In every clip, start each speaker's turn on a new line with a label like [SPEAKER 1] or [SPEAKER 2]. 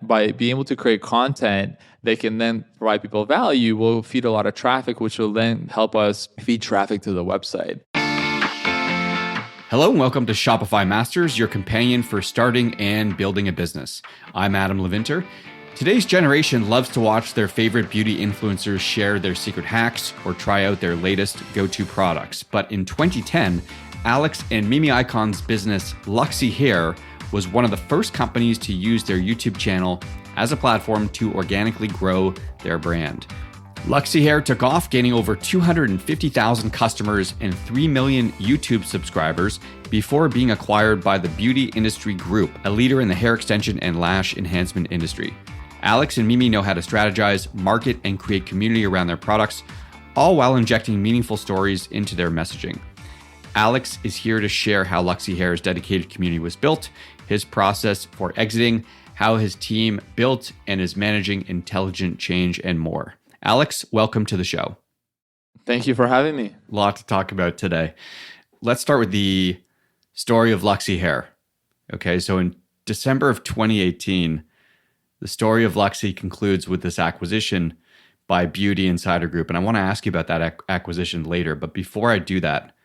[SPEAKER 1] By being able to create content that can then provide people value will feed a lot of traffic, which will then help us feed traffic to the website.
[SPEAKER 2] Hello and welcome to Shopify Masters, your companion for starting and building a business. I'm Adam Levinter. Today's generation loves to watch their favorite beauty influencers share their secret hacks or try out their latest go-to products. But in 2010, Alex and Mimi Icon's business, Luxy Hair, was one of the first companies to use their YouTube channel as a platform to organically grow their brand. Luxy Hair took off, gaining over 250,000 customers and 3 million YouTube subscribers before being acquired by the Beauty Industry Group, a leader in the hair extension and lash enhancement industry. Alex and Mimi know how to strategize, market, and create community around their products, all while injecting meaningful stories into their messaging. Alex is here to share how Luxy Hair's dedicated community was built, his process for exiting, how his team built and is managing intelligent change, and more. Alex, welcome to the show.
[SPEAKER 1] Thank you for having me.
[SPEAKER 2] A lot to talk about today. Let's start with the story of Luxy Hair. Okay, so in December of 2018, the story of Luxy concludes with this acquisition by Beauty Insider Group. And I want to ask you about that acquisition later. But before I do that,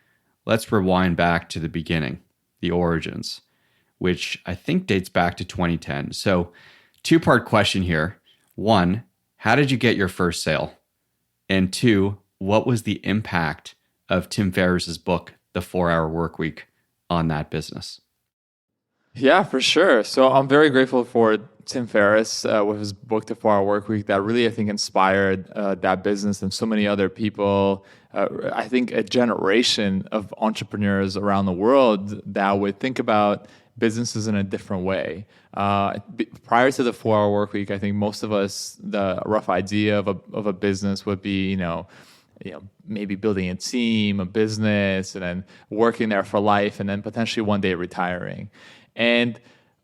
[SPEAKER 2] let's rewind back to the beginning, the origins, which I think dates back to 2010. So two-part question here. One, how did you get your first sale? And two, what was the impact of Tim Ferriss's book, The 4-Hour Workweek, on that business?
[SPEAKER 1] Yeah, for sure. So I'm very grateful for Tim Ferriss with his book, The 4-Hour Workweek, that really, I think, inspired that business and so many other people. I think a generation of entrepreneurs around the world that would think about businesses in a different way. Prior to the 4-Hour Workweek, I think most of us, the rough idea of a business would be, maybe building a team, a business, and then working there for life, and then potentially one day retiring. And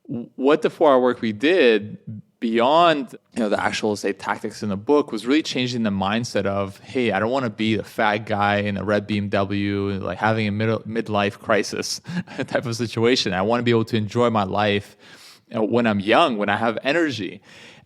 [SPEAKER 1] what the 4-Hour Workweek did beyond the actual, say, tactics in the book was really changing the mindset of, hey, I don't want to be the fat guy in a red BMW, like having a midlife crisis type of situation. I want to be able to enjoy my life when I'm young, when I have energy.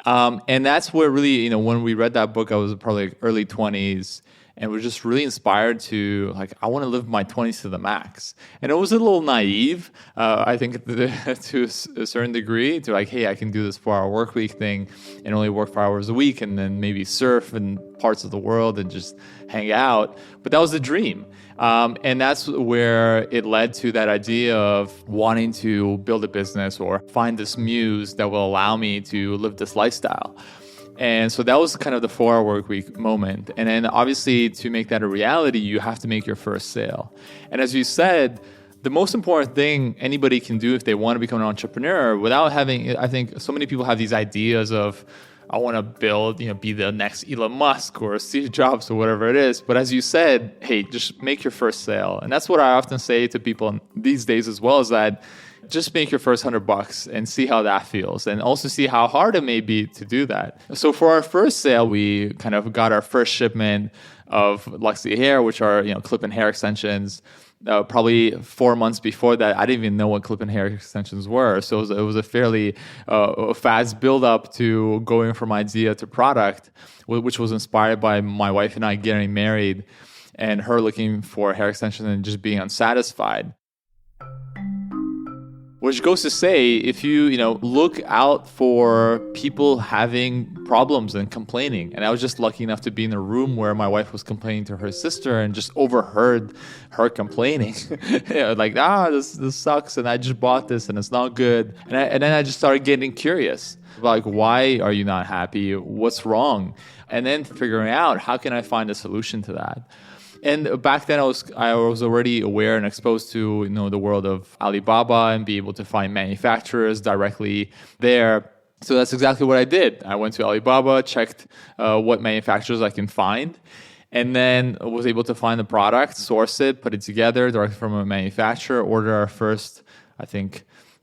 [SPEAKER 1] And that's where really, when we read that book, I was probably early 20s. And we're just really inspired to, I want to live my 20s to the max. And it was a little naive, I think, to a certain degree, to hey, I can do this 4-Hour Workweek thing and only work 4 hours a week and then maybe surf in parts of the world and just hang out. But that was the dream. And that's where it led to that idea of wanting to build a business or find this muse that will allow me to live this lifestyle. And so that was kind of the 4-Hour Workweek moment. And then obviously to make that a reality, you have to make your first sale. And as you said, the most important thing anybody can do if they want to become an entrepreneur without having, I think so many people have these ideas of, I want to build, be the next Elon Musk or Steve Jobs or whatever it is. But as you said, hey, just make your first sale. And that's what I often say to people these days as well, is that just make your first $100 and see how that feels, and also see how hard it may be to do that. So for our first sale, we kind of got our first shipment of Luxy Hair, which are clip-in hair extensions. Probably 4 months before that, I didn't even know what clip-in hair extensions were. So it was a fairly fast build-up to going from idea to product, which was inspired by my wife and I getting married and her looking for hair extensions and just being unsatisfied. Which goes to say, if you look out for people having problems and complaining, and I was just lucky enough to be in a room where my wife was complaining to her sister and just overheard her complaining, this sucks, and I just bought this and it's not good, and then I just started getting curious, why are you not happy? What's wrong? And then figuring out how can I find a solution to that. And back then, I was already aware and exposed to the world of Alibaba and be able to find manufacturers directly there. So that's exactly what I did. I went to Alibaba, checked what manufacturers I can find, and then was able to find the product, source it, put it together directly from a manufacturer, order our first,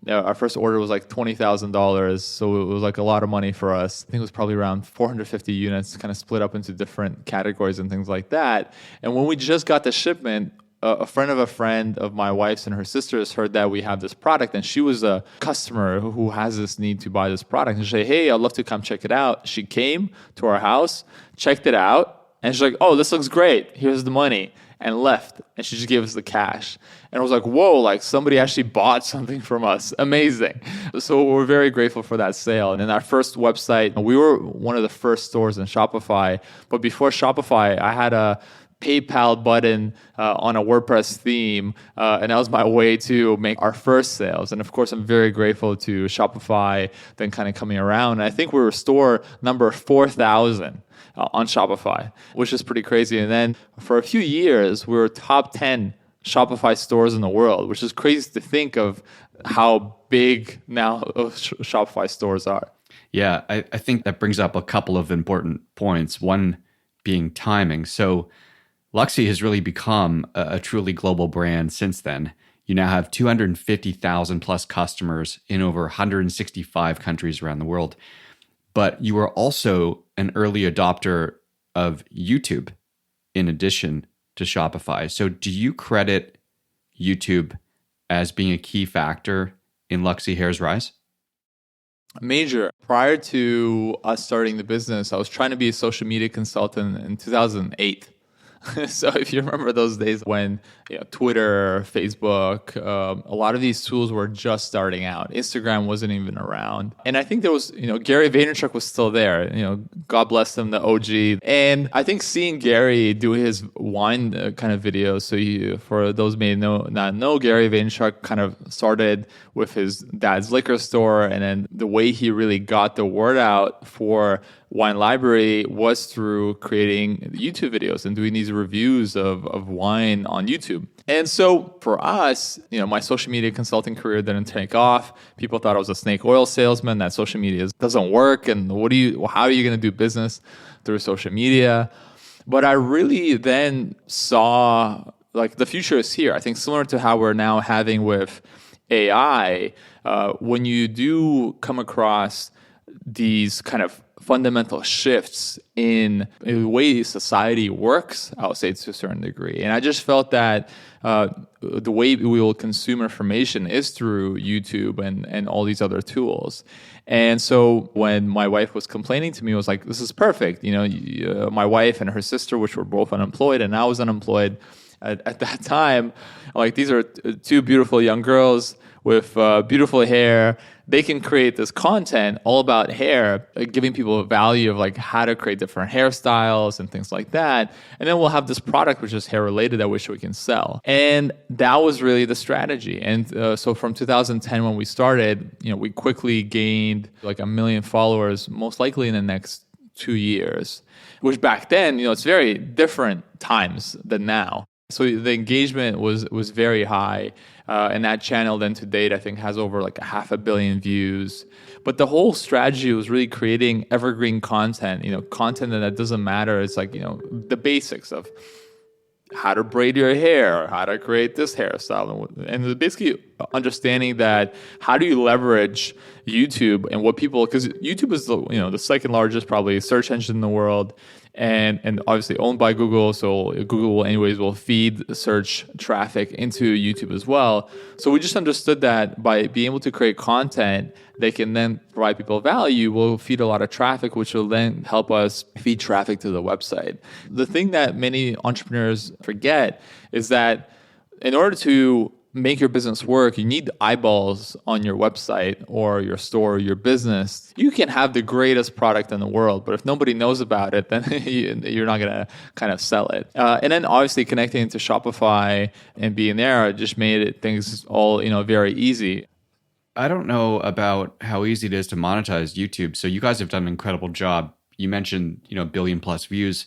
[SPEAKER 1] our first order was $20,000, so it was a lot of money for us. I think it was probably around 450 units, kind of split up into different categories and things like that. And when we just got the shipment, a friend of a friend of my wife's and her sister's heard that we have this product, and she was a customer who has this need to buy this product. And she said, hey, I'd love to come check it out. She came to our house, checked it out, and she's like, oh, this looks great. Here's the money. And left. And she just gave us the cash. And I was like, whoa, like somebody actually bought something from us. Amazing. So we're very grateful for that sale. And in our first website, we were one of the first stores in Shopify. But before Shopify, I had a PayPal button on a WordPress theme, and that was my way to make our first sales. And of course, I'm very grateful to Shopify then kind of coming around. And I think we were store number 4,000 on Shopify, which is pretty crazy. And then for a few years, we were top 10 Shopify stores in the world, which is crazy to think of how big now Shopify stores are.
[SPEAKER 2] Yeah, I think that brings up a couple of important points. One being timing. So Luxy has really become a truly global brand since then. You now have 250,000 plus customers in over 165 countries around the world. But you are also an early adopter of YouTube in addition to Shopify. So do you credit YouTube as being a key factor in Luxy Hair's rise?
[SPEAKER 1] Major. Prior to us starting the business, I was trying to be a social media consultant in 2008. So if you remember those days when Twitter, Facebook, a lot of these tools were just starting out. Instagram wasn't even around. And I think there was, Gary Vaynerchuk was still there. God bless him, the OG. And I think seeing Gary do his wine kind of videos. So for those may not know, Gary Vaynerchuk kind of started with his dad's liquor store. And then the way he really got the word out for Wine Library was through creating YouTube videos and doing these reviews of wine on YouTube. And so for us, my social media consulting career didn't take off. People thought I was a snake oil salesman, that social media doesn't work. And how are you going to do business through social media? But I really then saw like the future is here. I think similar to how we're now having with AI, when you do come across these kind of fundamental shifts in the way society works, I would say to a certain degree. And I just felt that the way we will consume information is through YouTube and all these other tools. And so when my wife was complaining to me, I was like, this is perfect. My wife and her sister, which were both unemployed, and I was unemployed at that time, like these are two beautiful young girls with beautiful hair. They can create this content all about hair, giving people a value of like how to create different hairstyles and things like that. And then we'll have this product which is hair related that we can sell. And that was really the strategy. And so from 2010 when we started, we quickly gained like 1 million followers, most likely in the next 2 years, which back then, it's very different times than now. So the engagement was very high. And that channel then to date, I think, has over like 500 million views. But the whole strategy was really creating evergreen content, content that doesn't matter. It's like, the basics of how to braid your hair, how to create this hairstyle. And basically understanding that how do you leverage YouTube and what people, because YouTube is the second largest probably search engine in the world. And obviously owned by Google, so Google will feed search traffic into YouTube as well. So we just understood that by being able to create content they can then provide people value, will feed a lot of traffic, which will then help us feed traffic to the website. The thing that many entrepreneurs forget is that in order to make your business work, you need eyeballs on your website or your store or your business. You can have the greatest product in the world, but if nobody knows about it, then you're not going to kind of sell it. And then obviously connecting to Shopify and being there just made things all very easy.
[SPEAKER 2] I don't know about how easy it is to monetize YouTube. So you guys have done an incredible job. You mentioned, billion plus views.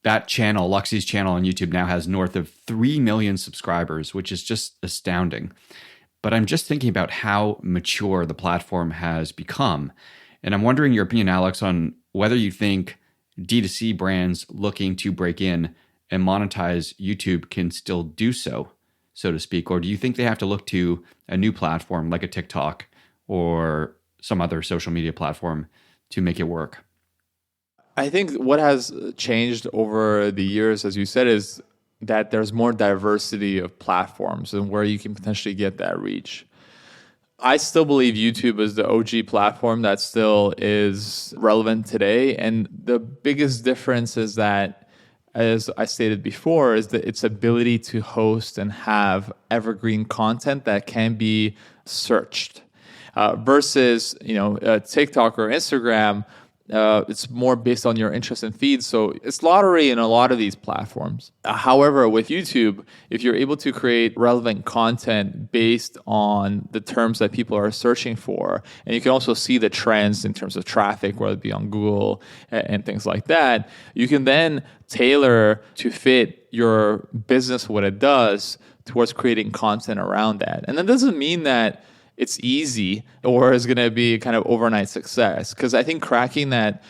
[SPEAKER 2] That channel, Luxy's channel on YouTube now has north of 3 million subscribers, which is just astounding. But I'm just thinking about how mature the platform has become. And I'm wondering your opinion, Alex, on whether you think D2C brands looking to break in and monetize YouTube can still do so to speak, or do you think they have to look to a new platform like a TikTok or some other social media platform to make it work?
[SPEAKER 1] I think what has changed over the years, as you said, is that there's more diversity of platforms and where you can potentially get that reach. I still believe YouTube is the OG platform that still is relevant today. And the biggest difference is that, as I stated before, is that its ability to host and have evergreen content that can be searched versus, TikTok or Instagram. It's more based on your interest and feeds. So it's lottery in a lot of these platforms. However, with YouTube, if you're able to create relevant content based on the terms that people are searching for, and you can also see the trends in terms of traffic, whether it be on Google and things like that, you can then tailor to fit your business, what it does, towards creating content around that. And that doesn't mean that it's easy or is going to be kind of overnight success, because I think cracking that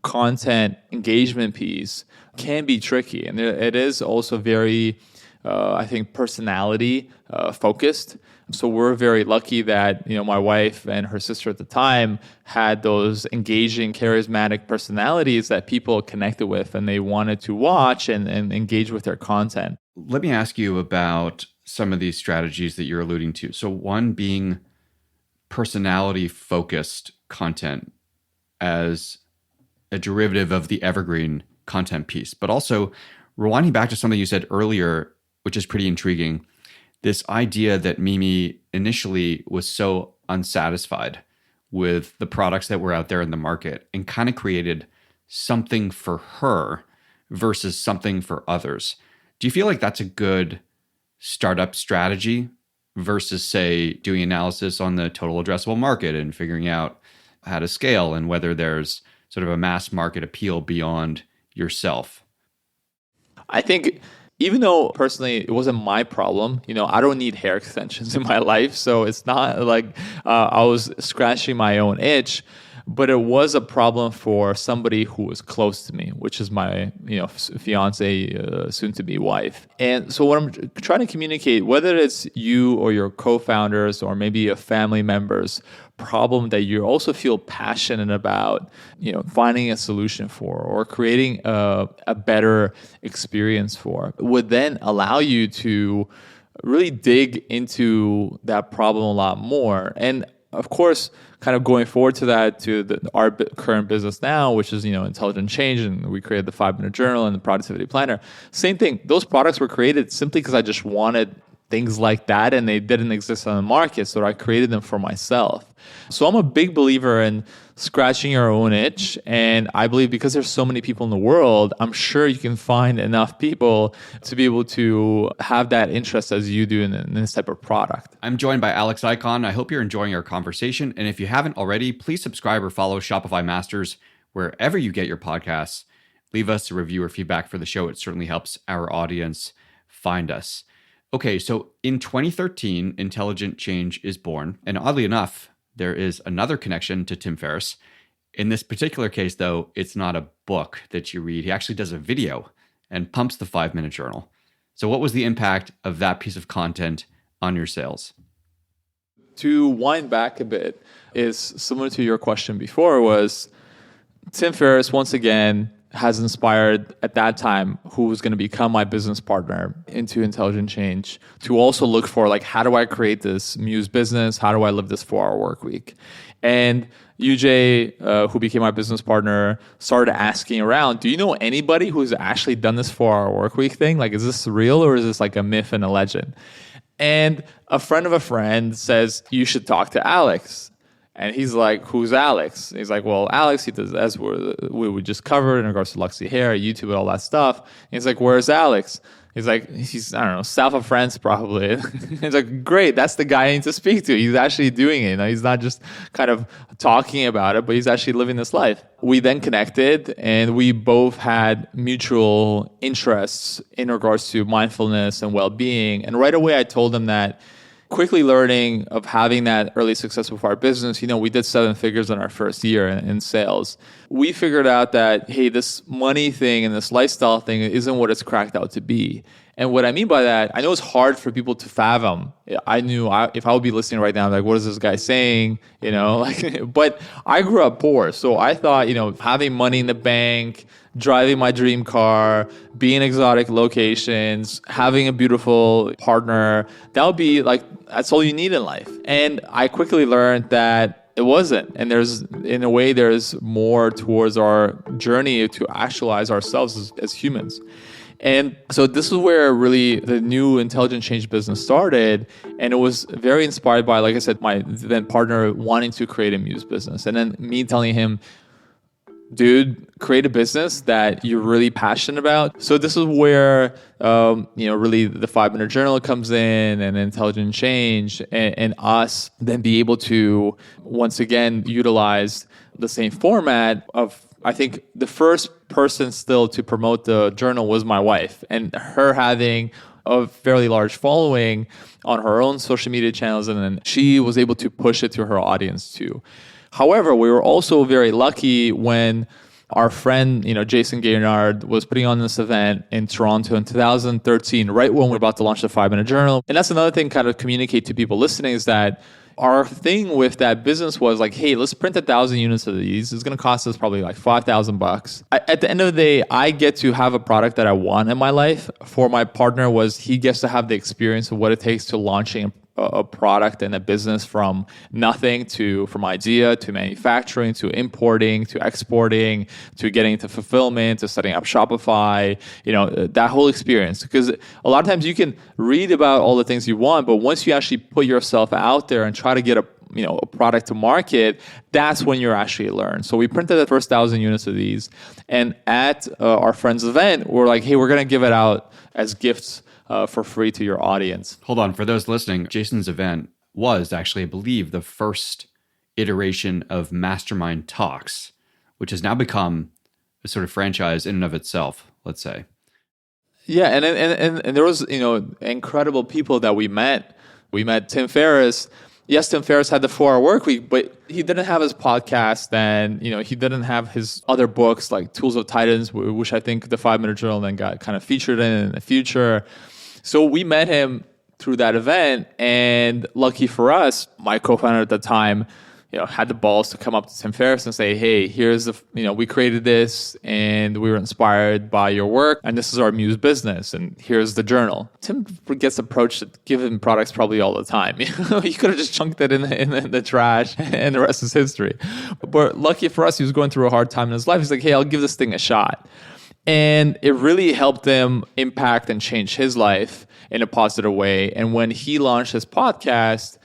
[SPEAKER 1] content engagement piece can be tricky, and it is also very I think personality focused. So we're very lucky that my wife and her sister at the time had those engaging, charismatic personalities that people connected with and they wanted to watch and engage with their content.
[SPEAKER 2] Let me ask you about some of these strategies that you're alluding to. So one being personality-focused content as a derivative of the evergreen content piece. But also, rewinding back to something you said earlier, which is pretty intriguing, this idea that Mimi initially was so unsatisfied with the products that were out there in the market and kind of created something for her versus something for others. Do you feel like that's a good startup strategy versus, say, doing analysis on the total addressable market and figuring out how to scale and whether there's sort of a mass market appeal beyond yourself?
[SPEAKER 1] I think even though personally it wasn't my problem, I don't need hair extensions in my life. So it's not like I was scratching my own itch, but it was a problem for somebody who was close to me, which is my fiance, soon to be wife. And so what I'm trying to communicate, whether it's you or your co-founders or maybe a family member's problem that you also feel passionate about, finding a solution for or creating a better experience for, would then allow you to really dig into that problem a lot more. And of course, kind of going forward to that, to our current business now, which is, Intelligent Change, and we created the 5-Minute Journal and the Productivity Planner. Same thing. Those products were created simply because I just wanted things like that, and they didn't exist on the market, so I created them for myself. So I'm a big believer in scratching your own itch, and I believe because there's so many people in the world, I'm sure you can find enough people to be able to have that interest as you do in this type of product.
[SPEAKER 2] I'm joined by Alex Icon. I hope you're enjoying our conversation, and if you haven't already, please subscribe or follow Shopify Masters wherever you get your podcasts. Leave us a review or feedback for the show. It certainly helps our audience find us. Okay, so in 2013, Intelligent Change is born. And oddly enough, there is another connection to Tim Ferriss. In this particular case, though, it's not a book that you read. He actually does a video and pumps the 5-Minute Journal. So what was the impact of that piece of content on your sales?
[SPEAKER 1] To wind back a bit, is similar to your question before, was Tim Ferriss, once again, has inspired at that time who was going to become my business partner into Intelligent Change to also look for, like, how do I create this Muse business? How do I live this 4-hour work week? And UJ, who became my business partner, started asking around, do you know anybody who's actually done this 4-hour work week thing? Like, is this real or is this like a myth and a legend? And a friend of a friend says, you should talk to Alex. And he's like, who's Alex? He's like, well, Alex, he does, as we just covered in regards to Luxy Hair, YouTube, and all that stuff. And he's like, where's Alex? He's like, I don't know, south of France, probably. He's like, great, that's the guy I need to speak to. He's actually doing it. He's not just kind of talking about it, but he's actually living this life. We then connected, and we both had mutual interests in regards to mindfulness and well-being. And right away, I told him that quickly learning of having that early success with our business, we did 7 figures in our first year in sales. We figured out that, hey, this money thing and this lifestyle thing isn't what it's cracked out to be. And what I mean by that, I know it's hard for people to fathom. I knew if I would be listening right now, like, what is this guy saying? But I grew up poor. So I thought, having money in the bank, driving my dream car, being in exotic locations, having a beautiful partner. That would be like, that's all you need in life. And I quickly learned that it wasn't. And there's more towards our journey to actualize ourselves as humans. And so this is where really the new intelligent change business started. And it was very inspired by, like I said, my then partner wanting to create a Muse business. And then me telling him, dude, create a business that you're really passionate about. So this is where, really the 5-minute journal comes in, and intelligent change, and us then be able to once again utilize the same format of, I think the first person still to promote the journal was my wife, and her having a fairly large following on her own social media channels, and then she was able to push it to her audience too. However, we were also very lucky when our friend, Jason Gaynard was putting on this event in Toronto in 2013, right when we were about to launch the 5-minute journal. And that's another thing kind of communicate to people listening is that our thing with that business was like, hey, let's print 1,000 units of these. It's going to cost us probably like $5,000. At the end of the day, I get to have a product that I want in my life. For my partner was he gets to have the experience of what it takes to launching a product and a business from nothing from idea to manufacturing to importing to exporting to getting into fulfillment to setting up Shopify, that whole experience. Because a lot of times you can read about all the things you want, but once you actually put yourself out there and try to get a product to market, that's when you're actually learn. So we printed the first 1,000 units of these, and at our friend's event, we're like, hey, we're going to give it out as gifts for free to your audience.
[SPEAKER 2] Hold on. For those listening, Jason's event was actually, I believe, the first iteration of Mastermind Talks, which has now become a sort of franchise in and of itself, let's say.
[SPEAKER 1] Yeah, and there was, incredible people that we met. We met Tim Ferriss. Yes, Tim Ferriss had the 4-Hour Workweek, but he didn't have his podcast, and he didn't have his other books like Tools of Titans, which I think the 5-minute journal then got kind of featured in the future. So we met him through that event, and lucky for us, my co-founder at the time, had the balls to come up to Tim Ferriss and say, hey, here's we created this and we were inspired by your work, and this is our Muse business, and here's the journal. Tim gets approached giving products probably all the time. He could have just chunked it in the trash and the rest is history. But lucky for us, he was going through a hard time in his life. He's like, hey, I'll give this thing a shot. And it really helped him impact and change his life in a positive way. And when he launched his podcast,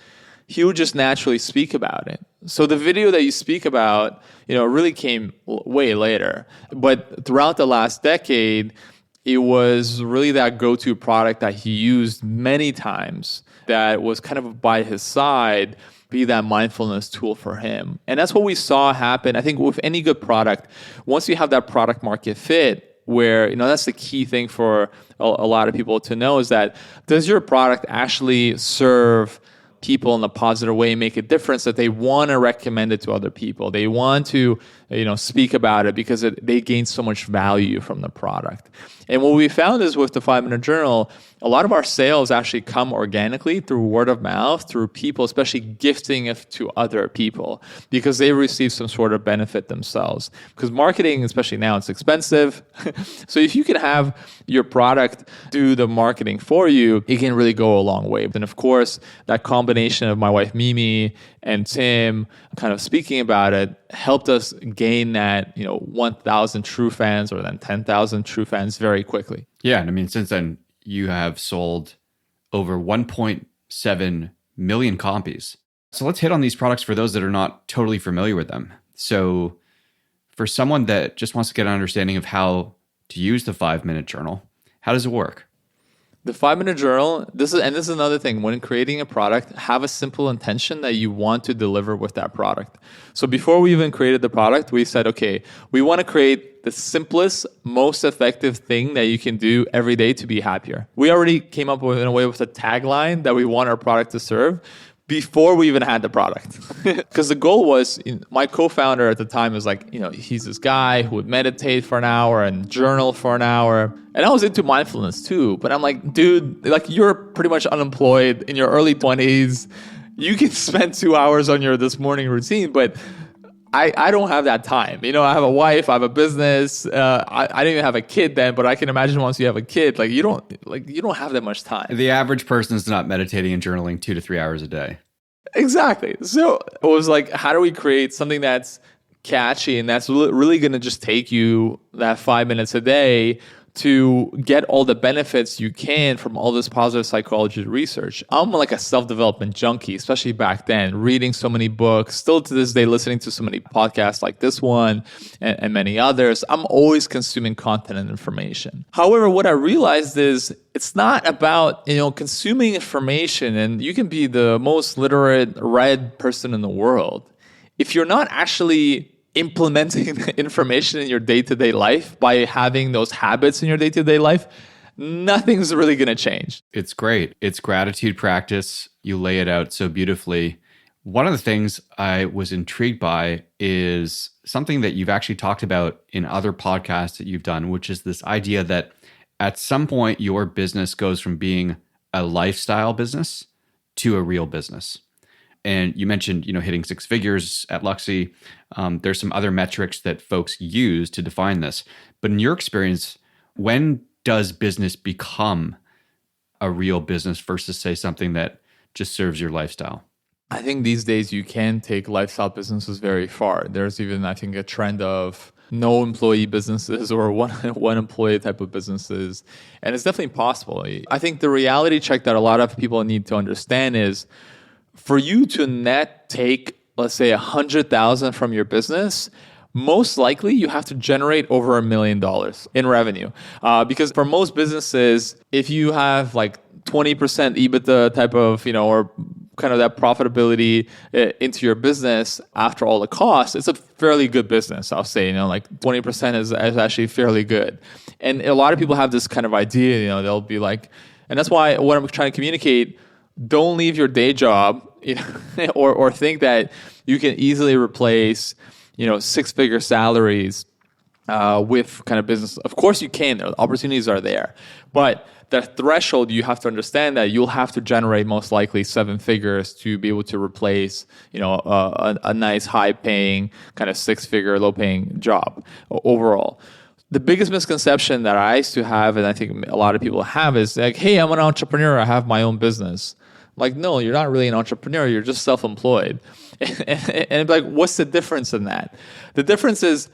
[SPEAKER 1] he would just naturally speak about it. So the video that you speak about, really came way later. But throughout the last decade, it was really that go-to product that he used many times that was kind of by his side, be that mindfulness tool for him. And that's what we saw happen. I think with any good product, once you have that product market fit, where, that's the key thing for a lot of people to know is that, does your product actually serve people in a positive way, make a difference that they want to recommend it to other people? They want to, speak about it because they gain so much value from the product. And what we found is with the 5-minute journal, a lot of our sales actually come organically through word of mouth, through people, especially gifting it to other people because they receive some sort of benefit themselves. Because marketing, especially now, it's expensive. So if you can have your product do the marketing for you, it can really go a long way. And of course, that combination of my wife, Mimi, and Tim kind of speaking about it helped us gain that, 1,000 true fans or then 10,000 true fans very quickly.
[SPEAKER 2] Yeah. And I mean, since then, you have sold over 1.7 million copies. So let's hit on these products for those that are not totally familiar with them. So for someone that just wants to get an understanding of how to use the 5-minute journal, how does it work?
[SPEAKER 1] The 5-minute journal, this is another thing. When creating a product, have a simple intention that you want to deliver with that product. So before we even created the product, we said, okay, we want to create the simplest, most effective thing that you can do every day to be happier. We already came up with, in a way, with a tagline that we want our product to serve before we even had the product. Because the goal was, my co-founder at the time was like, he's this guy who would meditate for an hour and journal for an hour. And I was into mindfulness too. But I'm like, dude, like you're pretty much unemployed in your early 20s. You can spend 2 hours on your this morning routine, but I don't have that time. I have a wife, I have a business. I didn't even have a kid then, but I can imagine once you have a kid, you don't have that much time.
[SPEAKER 2] The average person is not meditating and journaling 2 to 3 hours a day.
[SPEAKER 1] Exactly. So it was like, how do we create something that's catchy and that's really going to just take you that 5 minutes a day to get all the benefits you can from all this positive psychology research. I'm like a self-development junkie, especially back then, reading so many books, still to this day, listening to so many podcasts like this one and many others. I'm always consuming content and information. However, what I realized is it's not about, consuming information, and you can be the most literate, read person in the world. If you're not actually implementing information in your day-to-day life by having those habits in your day-to-day life, nothing's really going to change.
[SPEAKER 2] It's great. It's gratitude practice. You lay it out so beautifully. One of the things I was intrigued by is something that you've actually talked about in other podcasts that you've done, which is this idea that at some point your business goes from being a lifestyle business to a real business. And you mentioned, hitting 6 figures at Luxy. There's some other metrics that folks use to define this. But in your experience, when does business become a real business versus, say, something that just serves your lifestyle?
[SPEAKER 1] I think these days you can take lifestyle businesses very far. There's even, I think, a trend of no employee businesses or one employee type of businesses. And it's definitely possible. I think the reality check that a lot of people need to understand is, for you to net take, let's say, 100,000 from your business, most likely you have to generate over $1 million in revenue. Because for most businesses, if you have 20% EBITDA type of, or kind of that profitability into your business after all the costs, it's a fairly good business, I'll say. 20% is actually fairly good. And a lot of people have this kind of idea, they'll be like, and that's why what I'm trying to communicate, don't leave your day job, or think that you can easily replace, 6-figure salaries with kind of business. Of course you can. The opportunities are there, but the threshold, you have to understand that you'll have to generate most likely 7 figures to be able to replace, a nice high-paying kind of 6-figure, low-paying job overall. The biggest misconception that I used to have, and I think a lot of people have, is like, hey, I'm an entrepreneur, I have my own business. Like, no, you're not really an entrepreneur. You're just self-employed. And like, what's the difference in that? The difference is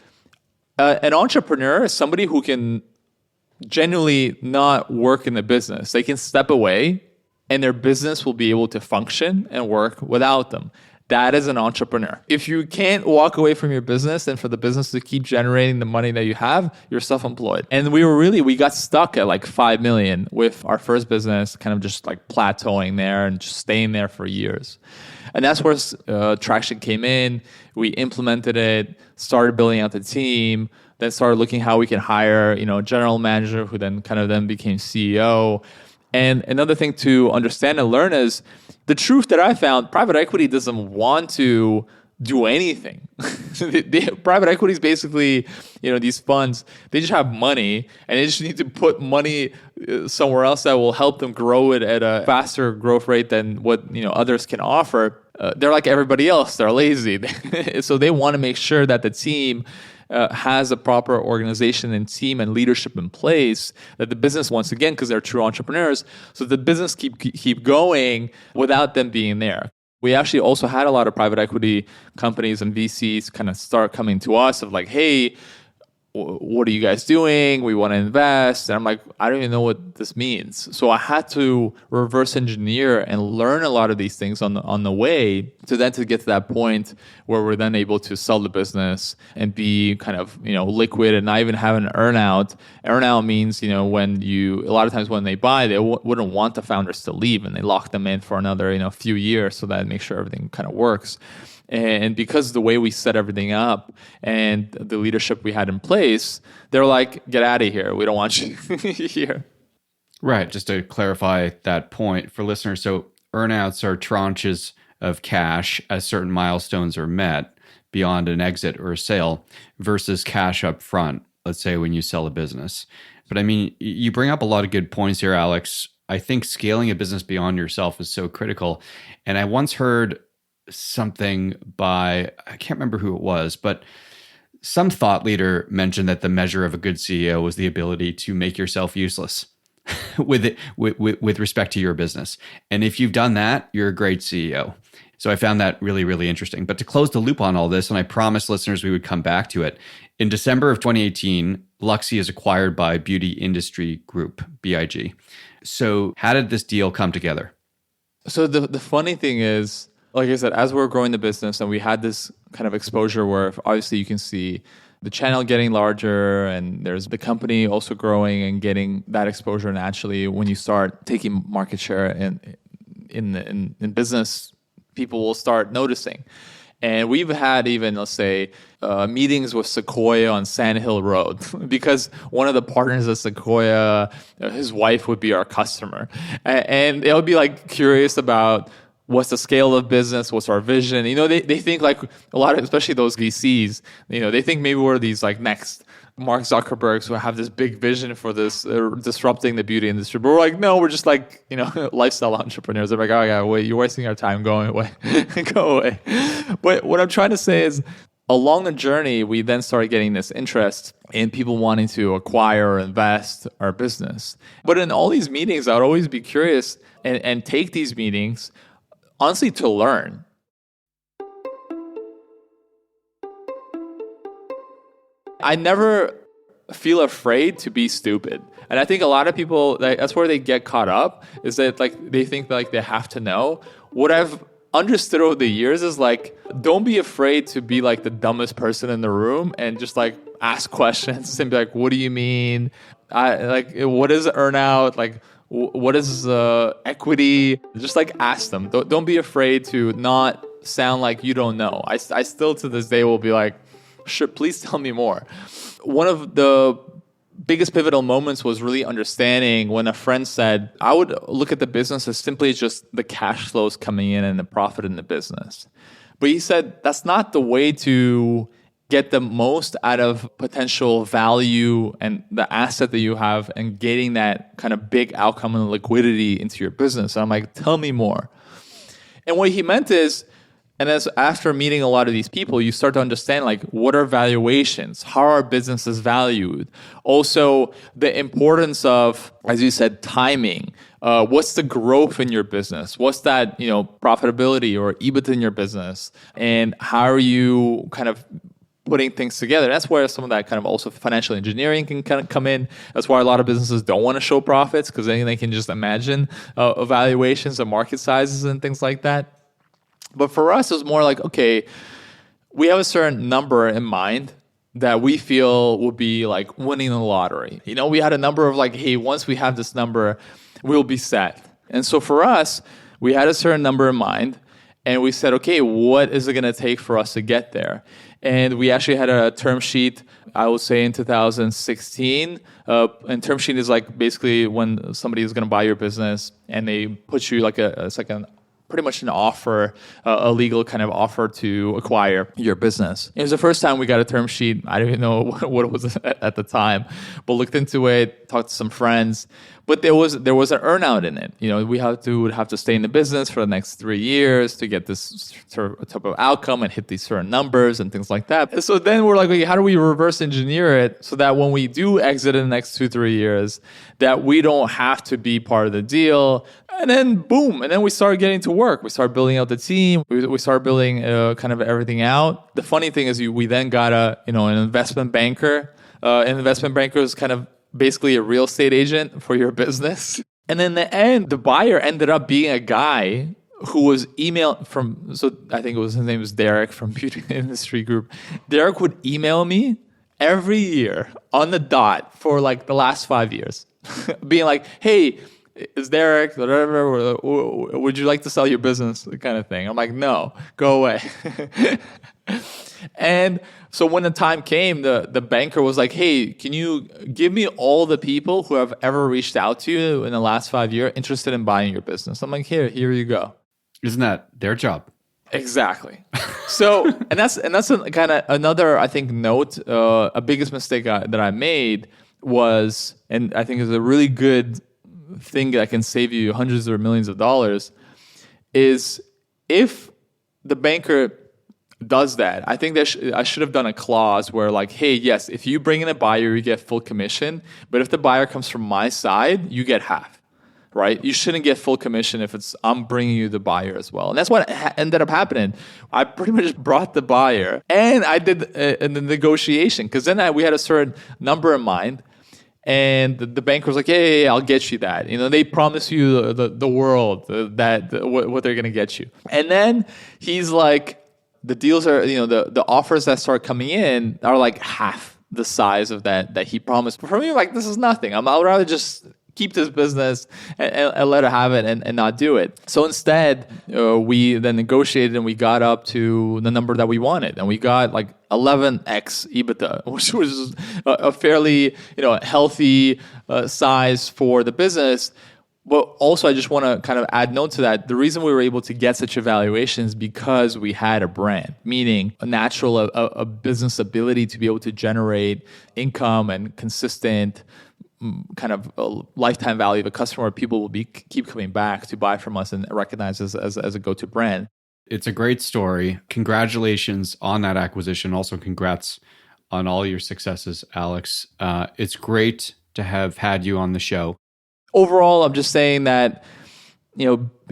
[SPEAKER 1] an entrepreneur is somebody who can genuinely not work in the business. They can step away and their business will be able to function and work without them. That is an entrepreneur. If you can't walk away from your business and for the business to keep generating the money that you have, you're self-employed. And we got stuck at 5 million with our first business, kind of just plateauing there and just staying there for years. And that's where traction came in. We implemented it, started building out the team, then started looking how we can hire, a general manager who then became CEO. And another thing to understand and learn is the truth that I found, private equity doesn't want to do anything. Private equity is basically, these funds, they just have money and they just need to put money somewhere else that will help them grow it at a faster growth rate than what, others can offer. They're like everybody else. They're lazy. So they want to make sure that the team has a proper organization and team and leadership in place, that the business, once again, because they're true entrepreneurs, so the business keep going without them being there. We actually also had a lot of private equity companies and VCs kind of start coming to us of like, hey, what are you guys doing? We want to invest. And I'm like, I don't even know what this means. So I had to reverse engineer and learn a lot of these things on the way to get to that point where we're then able to sell the business and be kind of, liquid and not even have an earnout. Earnout means, when a lot of times when they buy, they wouldn't want the founders to leave and they lock them in for another, few years so that makes sure everything kind of works. And because of the way we set everything up and the leadership we had in place, they're like, get out of here. We don't want you here.
[SPEAKER 2] Right. Just to clarify that point for listeners. So earnouts are tranches of cash as certain milestones are met beyond an exit or a sale versus cash up front, let's say when you sell a business. But I mean, you bring up a lot of good points here, Alex. I think scaling a business beyond yourself is so critical. And I once heard something by, I can't remember who it was, but some thought leader mentioned that the measure of a good CEO was the ability to make yourself useless with respect to your business. And if you've done that, you're a great CEO. So I found that really, really interesting. But to close the loop on all this, and I promised listeners we would come back to it, in December of 2018, Luxy is acquired by Beauty Industry Group, BIG. So how did this deal come together?
[SPEAKER 1] So the funny thing is, like I said, as we're growing the business and we had this kind of exposure where obviously you can see the channel getting larger and there's the company also growing and getting that exposure naturally when you start taking market share in business, people will start noticing. And we've had even, let's say, meetings with Sequoia on Sand Hill Road because one of the partners of Sequoia, his wife would be our customer. And they'll be like curious about what's the scale of business, what's our vision. They think like a lot of, especially those VCs, they think maybe we're these like next Mark Zuckerbergs who have this big vision for this disrupting the beauty industry. But we're like, no, we're just like, lifestyle entrepreneurs. They're like, oh yeah, wait, you're wasting our time, going away, go away. But what I'm trying to say is along the journey, we then started getting this interest in people wanting to acquire or invest our business. But in all these meetings, I would always be curious and take these meetings honestly to learn. I never feel afraid to be stupid. And I think a lot of people, that's where they get caught up, is that like they think like they have to know. What I've understood over the years is like, don't be afraid to be like the dumbest person in the room and just like ask questions and be like, what do you mean? What is earnout? Like, what is equity? Just like ask them. Don't be afraid to not sound like you don't know. I still to this day will be like, sure, please tell me more. One of the biggest pivotal moments was really understanding when a friend said, I would look at the business as simply just the cash flows coming in and the profit in the business. But he said, that's not the way to get the most out of potential value and the asset that you have and getting that kind of big outcome and liquidity into your business. And I'm like, tell me more. And what he meant is, and as after meeting a lot of these people, you start to understand like what are valuations, how are businesses valued, also the importance of, as you said, timing. What's the growth in your business? What's that profitability or EBIT in your business, and how are you kind of putting things together? That's where some of that kind of also financial engineering can kind of come in. That's why a lot of businesses don't want to show profits because then they can just imagine evaluations of market sizes and things like that. But for us, it was more like, okay, we have a certain number in mind that we feel will be like winning the lottery. We had a number of like, hey, once we have this number, we'll be set. And so for us, we had a certain number in mind and we said, okay, what is it going to take for us to get there? And we actually had a term sheet, I would say in 2016. And term sheet is like basically when somebody is going to buy your business and they put you like it's like pretty much an offer, a legal kind of offer to acquire your business. It was the first time we got a term sheet. I didn't even know what it was at the time, but looked into it, talked to some friends. But there was an earnout in it. We would have to stay in the business for the next 3 years to get this type of outcome and hit these certain numbers and things like that. And so then we're like, okay, how do we reverse engineer it so that when we do exit in the next 2-3 years, that we don't have to be part of the deal? And then boom, and then we started getting to work. We started building out the team. We started building kind of everything out. The funny thing is we then got an investment banker. An investment banker is kind of basically a real estate agent for your business. And in the end, the buyer ended up being a guy who was emailed from, so I think his name was Derek from Beauty Industry Group. Derek would email me every year on the dot for like the last 5 years, being like, hey, is Derek, whatever, would you like to sell your business, kind of thing. I'm like, no, go away. And so when the time came, the banker was like, hey, can you give me all the people who have ever reached out to you in the last 5 years interested in buying your business? I'm like, here you go.
[SPEAKER 2] Isn't that their job?
[SPEAKER 1] Exactly. So, and that's kind of another, I think, note, a biggest mistake that I made was, and I think is a really good thing that can save you hundreds or millions of dollars, is if the banker does that. I think that I should have done a clause where like, hey, yes, if you bring in a buyer, you get full commission. But if the buyer comes from my side, you get half, right? You shouldn't get full commission if I'm bringing you the buyer as well. And that's what ended up happening. I pretty much brought the buyer and I did the negotiation because then we had a certain number in mind. And the banker was like, "Hey, I'll get you that." They promise you the world, what they're gonna get you. And then he's like, the deals are, the offers that start coming in are like half the size of that he promised. But for me, like, this is nothing. I'll rather just keep this business and let her have it and not do it. So instead, we then negotiated and we got up to the number that we wanted. And we got like 11x EBITDA, which was a fairly healthy size for the business. But also, I just want to kind of add note to that. The reason we were able to get such a valuation is because we had a brand, meaning a business ability to be able to generate income and consistent kind of a lifetime value of a customer where people will keep coming back to buy from us and recognize us as a go-to brand.
[SPEAKER 2] It's a great story. Congratulations on that acquisition. Also, congrats on all your successes, Alex. It's great to have had you on the show.
[SPEAKER 1] Overall, I'm just saying that,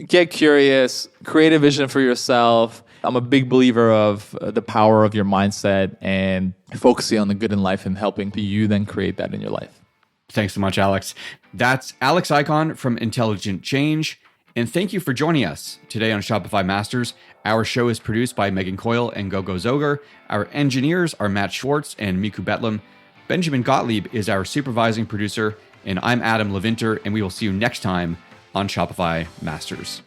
[SPEAKER 1] get curious, create a vision for yourself. I'm a big believer of the power of your mindset and focusing on the good in life and helping you then create that in your life.
[SPEAKER 2] Thanks so much, Alex. That's Alex Icon from Intelligent Change. And thank you for joining us today on Shopify Masters. Our show is produced by Megan Coyle and Gogo Zoger. Our engineers are Matt Schwartz and Miku Betlam. Benjamin Gottlieb is our supervising producer. And I'm Adam Levinter, and we will see you next time on Shopify Masters.